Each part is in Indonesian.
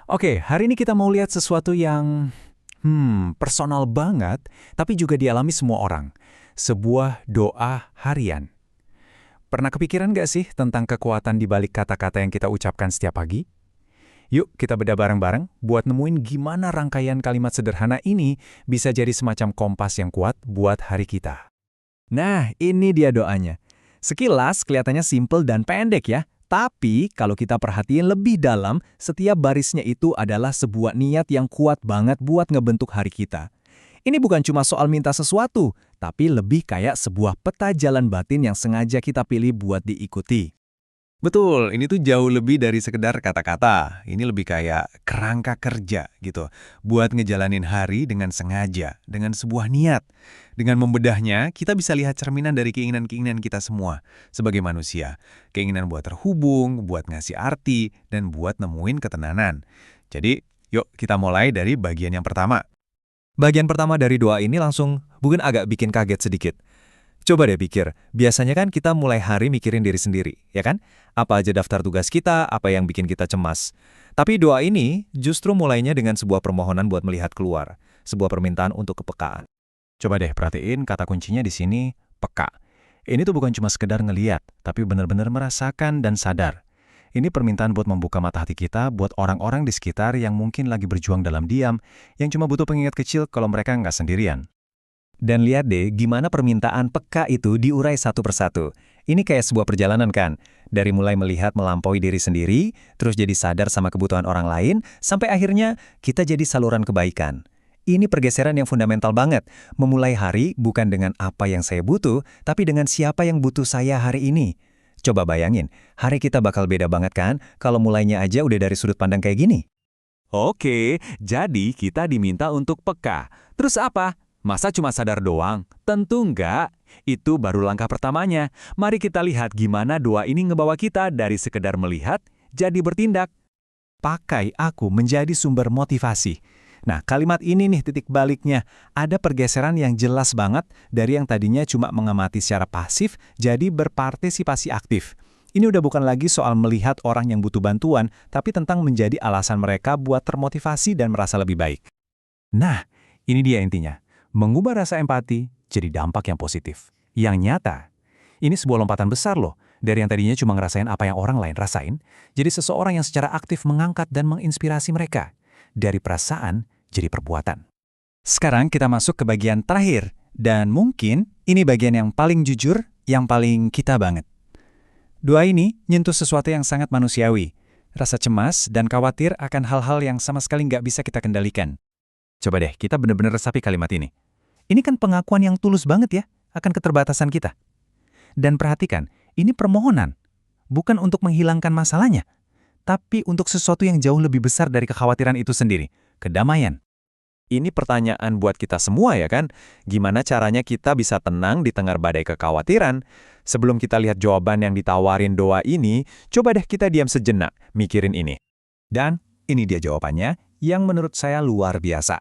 Oke, hari ini kita mau lihat sesuatu yang personal banget, tapi juga dialami semua orang. Sebuah doa harian. Pernah kepikiran nggak sih tentang kekuatan di balik kata-kata yang kita ucapkan setiap pagi? Yuk kita bedah bareng-bareng buat nemuin gimana rangkaian kalimat sederhana ini bisa jadi semacam kompas yang kuat buat hari kita. Nah, ini dia doanya. Sekilas kelihatannya simpel dan pendek ya. Tapi kalau kita perhatiin lebih dalam, setiap barisnya itu adalah sebuah niat yang kuat banget buat ngebentuk hari kita. Ini bukan cuma soal minta sesuatu, tapi lebih kayak sebuah peta jalan batin yang sengaja kita pilih buat diikuti. Betul, ini tuh jauh lebih dari sekedar kata-kata. Ini lebih kayak kerangka kerja gitu. Buat ngejalanin hari dengan sengaja, dengan sebuah niat. Dengan membedahnya, kita bisa lihat cerminan dari keinginan-keinginan kita semua sebagai manusia. Keinginan buat terhubung, buat ngasih arti, dan buat nemuin ketenangan. Jadi, yuk kita mulai dari bagian yang pertama. Bagian pertama dari doa ini langsung mungkin agak bikin kaget sedikit. Coba deh pikir, biasanya kan kita mulai hari mikirin diri sendiri, ya kan? Apa aja daftar tugas kita, apa yang bikin kita cemas. Tapi doa ini justru mulainya dengan sebuah permohonan buat melihat keluar, sebuah permintaan untuk kepekaan. Coba deh perhatiin kata kuncinya di sini, peka. Ini tuh bukan cuma sekedar ngeliat, tapi benar-benar merasakan dan sadar. Ini permintaan buat membuka mata hati kita buat orang-orang di sekitar yang mungkin lagi berjuang dalam diam, yang cuma butuh pengingat kecil kalau mereka nggak sendirian. Dan lihat deh gimana permintaan peka itu diurai satu persatu. Ini kayak sebuah perjalanan kan? Dari mulai melihat melampaui diri sendiri, terus jadi sadar sama kebutuhan orang lain, sampai akhirnya kita jadi saluran kebaikan. Ini pergeseran yang fundamental banget. Memulai hari bukan dengan apa yang saya butuh, tapi dengan siapa yang butuh saya hari ini. Coba bayangin, hari kita bakal beda banget kan kalau mulainya aja udah dari sudut pandang kayak gini. Oke, jadi kita diminta untuk peka. Terus apa? Masa cuma sadar doang? Tentu enggak. Itu baru langkah pertamanya. Mari kita lihat gimana doa ini ngebawa kita dari sekedar melihat, jadi bertindak. Pakai aku menjadi sumber motivasi. Nah, kalimat ini nih titik baliknya. Ada pergeseran yang jelas banget dari yang tadinya cuma mengamati secara pasif, jadi berpartisipasi aktif. Ini udah bukan lagi soal melihat orang yang butuh bantuan, tapi tentang menjadi alasan mereka buat termotivasi dan merasa lebih baik. Nah, ini dia intinya. Mengubah rasa empati jadi dampak yang positif. Yang nyata, ini sebuah lompatan besar loh. Dari yang tadinya cuma ngerasain apa yang orang lain rasain, jadi seseorang yang secara aktif mengangkat dan menginspirasi mereka. Dari perasaan jadi perbuatan. Sekarang kita masuk ke bagian terakhir. Dan mungkin ini bagian yang paling jujur, yang paling kita banget. Doa ini nyentuh sesuatu yang sangat manusiawi. Rasa cemas dan khawatir akan hal-hal yang sama sekali nggak bisa kita kendalikan. Coba deh, kita benar-benar resapi kalimat ini. Ini kan pengakuan yang tulus banget ya, akan keterbatasan kita. Dan perhatikan, ini permohonan. Bukan untuk menghilangkan masalahnya, tapi untuk sesuatu yang jauh lebih besar dari kekhawatiran itu sendiri, kedamaian. Ini pertanyaan buat kita semua ya kan? Gimana caranya kita bisa tenang di tengah badai kekhawatiran? Sebelum kita lihat jawaban yang ditawarin doa ini, coba deh kita diam sejenak, mikirin ini. Dan ini dia jawabannya, yang menurut saya luar biasa.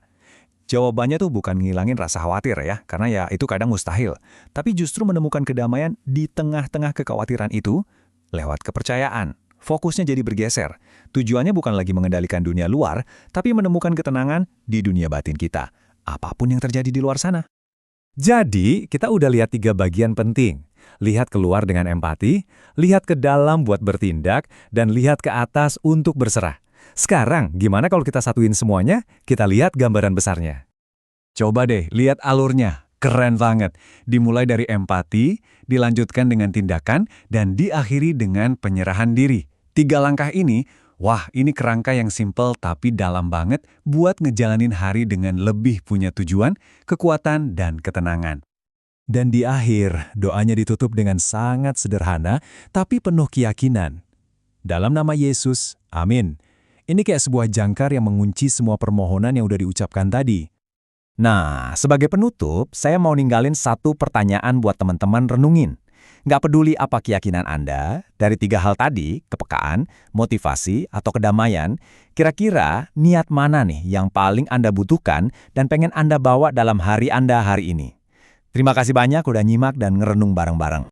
Jawabannya tuh bukan ngilangin rasa khawatir ya, karena ya itu kadang mustahil. Tapi justru menemukan kedamaian di tengah-tengah kekhawatiran itu lewat kepercayaan. Fokusnya jadi bergeser. Tujuannya bukan lagi mengendalikan dunia luar, tapi menemukan ketenangan di dunia batin kita. Apapun yang terjadi di luar sana. Jadi, kita udah lihat 3 bagian penting. Lihat keluar dengan empati, lihat ke dalam buat bertindak, dan lihat ke atas untuk berserah. Sekarang, gimana kalau kita satuin semuanya, kita lihat gambaran besarnya. Coba deh, lihat alurnya. Keren banget. Dimulai dari empati, dilanjutkan dengan tindakan, dan diakhiri dengan penyerahan diri. 3 langkah ini, wah ini kerangka yang simpel tapi dalam banget buat ngejalanin hari dengan lebih punya tujuan, kekuatan, dan ketenangan. Dan di akhir, doanya ditutup dengan sangat sederhana, tapi penuh keyakinan. Dalam nama Yesus, amin. Ini kayak sebuah jangkar yang mengunci semua permohonan yang udah diucapkan tadi. Nah, sebagai penutup, saya mau ninggalin satu pertanyaan buat teman-teman renungin. Nggak peduli apa keyakinan Anda, dari 3 hal tadi, kepekaan, motivasi, atau kedamaian, kira-kira niat mana nih yang paling Anda butuhkan dan pengen Anda bawa dalam hari Anda hari ini? Terima kasih banyak udah nyimak dan ngerenung bareng-bareng.